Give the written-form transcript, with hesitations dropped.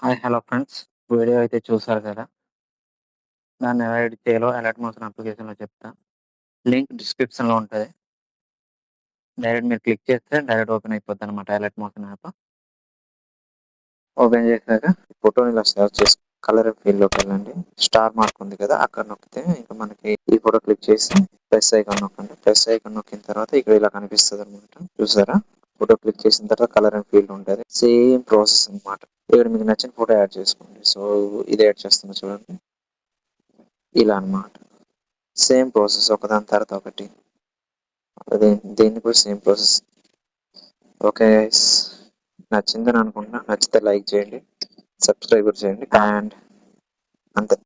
Hi hello friends. Video అయితే చూసారు కదా! దాన్ని ఎలా ఎడిట్ చేయాలో అలర్ట్ మోషన్ అప్లికేషన్‌లో చెప్తా. లింక్ డిస్క్రిప్షన్‌లో ఉంటది. డైరెక్ట్ మీరు క్లిక్ చేస్తే డైరెక్ట్ ఓపెన్ అయిపోద్దనమాట అలర్ట్ మోషన్ యాప్. ఓపెన్ చేశాక ఫోటోని ఇలా సెలెక్ట్ చేసి కలర్ ఫీల్డ్‌లోకి వెళ్ళండి. స్టార్ మార్క్ ఉంది కదా! అక్కడ నొక్కితే ఇంక మనకి ఈ ఫోటో క్లిక్ చేసి ప్లస్ ఐకాన్ నొక్కండి. ప్లస్ ఐకాన్ నొక్కిన తర్వాత ఇక్కడ ఇలా కనిపిస్తదనమాట. చూసారా? ఫోటో క్లిక్ చేసిన తర్వాత కలర్ అండ్ ఫీల్డ్ ఉంటది. సేమ్ ప్రాసెస్ అనమాట. ఇక్కడ మీకు నచ్చిన ఫోటో యాడ్ చేసుకోండి. సో, ఇది యాడ్ చేస్తున్నా చూడండి. ఇలా అన్నమాట. సేమ్ ప్రాసెస్ ఒకదాని తర్వాత ఒకటి. అదే దీన్ని కూడా సేమ్ ప్రాసెస్. ఓకే గైస్, నచ్చిందని అనుకుంటున్నా. నచ్చితే లైక్ చేయండి, సబ్స్క్రైబ్ చేయండి అండ్ అంతే.